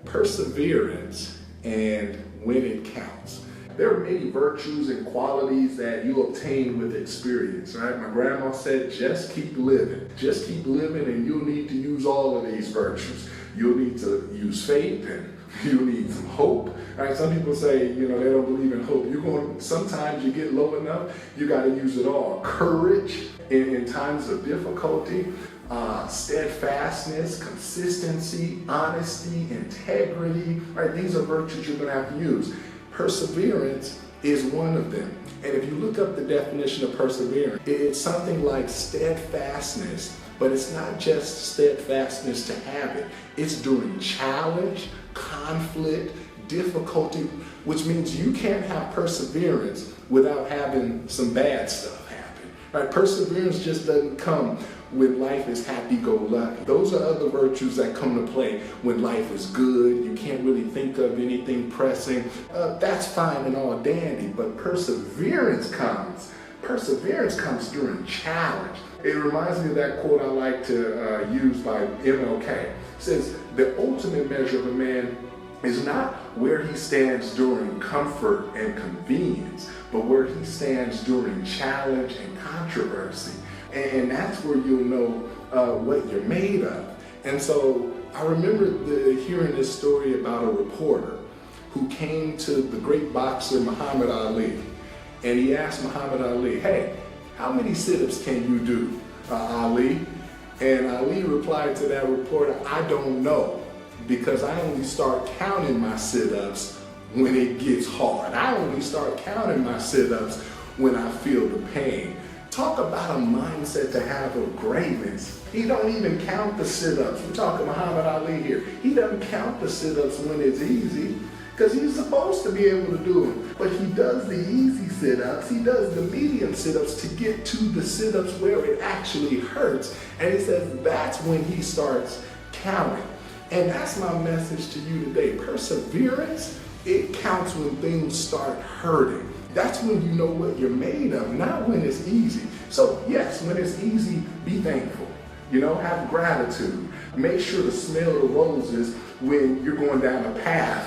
perseverance and when it counts. There are many virtues and qualities that you obtain with experience, right? My grandma said, just keep living. Just keep living and you'll need to use all of these virtues. You'll need to use faith and you'll need some hope. Right? Some people say, they don't believe in hope. Sometimes you get low enough, you got to use it all. Courage in times of difficulty, steadfastness, consistency, honesty, integrity, right? These are virtues you're going to have to use. Perseverance is one of them. And if you look up the definition of perseverance, it's something like steadfastness, but it's not just steadfastness to have it. It's during challenge, conflict, difficulty, which means you can't have perseverance without having some bad stuff happen. Right? Perseverance just doesn't come when life is happy-go-lucky. Those are other virtues that come to play when life is good. You can't really think of anything pressing. That's fine and all dandy, but perseverance comes. Perseverance comes during challenge. It reminds me of that quote I like to use by MLK. It says, the ultimate measure of a man is not where he stands during comfort and convenience, but where he stands during challenge and controversy. And that's where you'll know what you're made of. And so I remember hearing this story about a reporter who came to the great boxer Muhammad Ali. And he asked Muhammad Ali, hey, how many sit-ups can you do, Ali? And Ali replied to that reporter, I don't know, because I only start counting my sit-ups when it gets hard. I only start counting my sit-ups when I feel the pain. Talk about a mindset to have of greatness. He don't even count the sit-ups. We're talking Muhammad Ali here. He doesn't count the sit-ups when it's easy, because he's supposed to be able to do them. But he does the easy sit-ups, he does the medium sit-ups to get to the sit-ups where it actually hurts. And he says that's when he starts counting. And that's my message to you today. Perseverance, it counts when things start hurting. That's when you know what you're made of, not when it's easy. So yes, when it's easy, be thankful. Have gratitude. Make sure to smell the roses when you're going down a path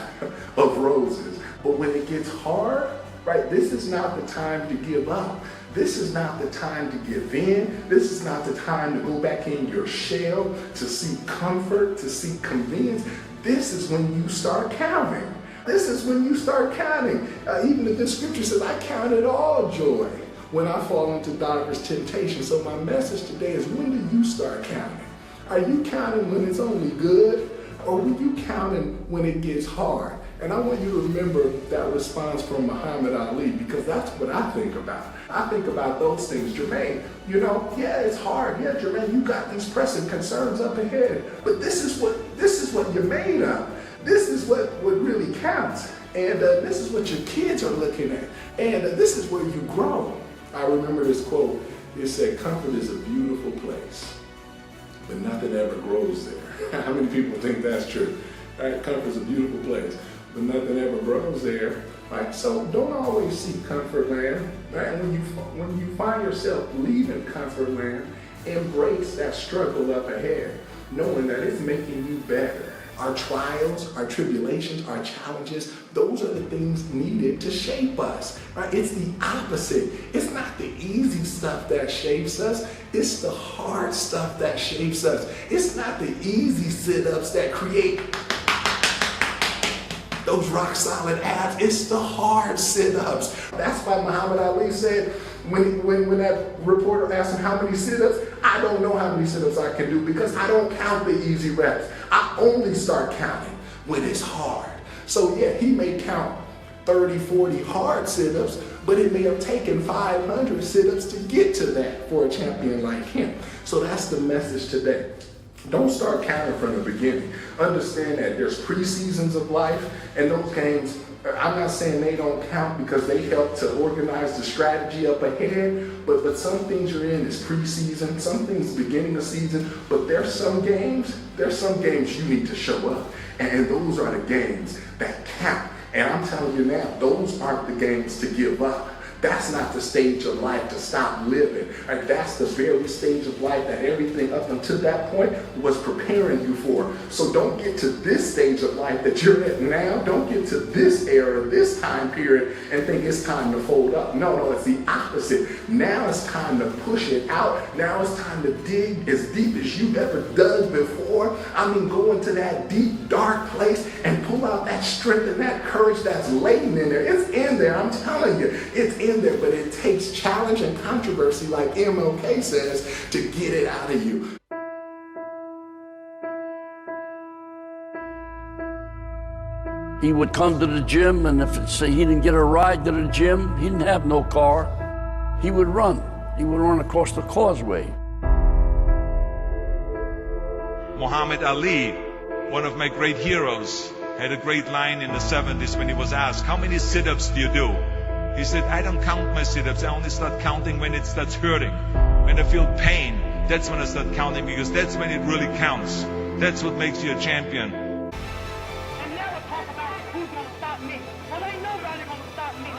of roses. But when it gets hard, right, this is not the time to give up. This is not the time to give in. This is not the time to go back in your shell, to seek comfort, to seek convenience. This is when you start counting. This is when you start counting. Even the good scripture says, I count it all joy when I fall into divers temptation. So my message today is, when do you start counting? Are you counting when it's only good? Or are you counting when it gets hard? And I want you to remember that response from Muhammad Ali, because that's what I think about. I think about those things. Jermaine, yeah, it's hard. Yeah, Jermaine, you got these pressing concerns up ahead. But this is what you're made of. This is what really counts. And this is what your kids are looking at. And this is where you grow. I remember this quote. It said, comfort is a beautiful place, but nothing ever grows there. How many people think that's true? Right? Comfort is a beautiful place, but nothing ever grows there. Right? So don't always seek comfort land. Right? When you find yourself leaving comfort land, embrace that struggle up ahead, knowing that it's making you better. Our trials, our tribulations, our challenges, those are the things needed to shape us. Right? It's the opposite. It's not the easy stuff that shapes us. It's the hard stuff that shapes us. It's not the easy sit-ups that create those rock solid abs. It's the hard sit-ups. That's why Muhammad Ali said, when that reporter asked him how many sit-ups, I don't know how many sit-ups I can do, because I don't count the easy reps. I only start counting when it's hard. So yeah, he may count 30, 40 hard sit-ups, but it may have taken 500 sit-ups to get to that for a champion like him. So that's the message today. Don't start counting from the beginning. Understand that there's preseasons of life, and those games, I'm not saying they don't count because they help to organize the strategy up ahead, but some things you're in is preseason, some things beginning of season, but there's some games you need to show up, and those are the games that count. And I'm telling you now, those aren't the games to give up. That's not the stage of life to stop living. Right? That's the very stage of life that everything up until that point was preparing you for. So don't get to this stage of life that you're at now. Don't get to this era, this time period, and think it's time to fold up. No, it's the opposite. Now it's time to push it out. Now it's time to dig as deep as you've ever dug before. I mean, go into that deep, dark place and pull out that strength and that courage that's latent in there. It's in there, I'm telling you. It's in there, but it takes challenge and controversy, like MLK says, to get it out of you. He would come to the gym, and if say he didn't get a ride to the gym, he didn't have no car, he would run. He would run across the causeway. Muhammad Ali, one of my great heroes, had a great line in the 70s when he was asked, how many sit-ups do you do? He said, I don't count my sit-ups. I only start counting when it starts hurting. When I feel pain, that's when I start counting, because that's when it really counts. That's what makes you a champion. And never talk about who's going to stop me. Well, ain't nobody going to stop me.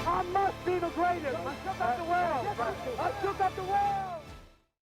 I must be the greatest. I shook up the world. I shook up the world.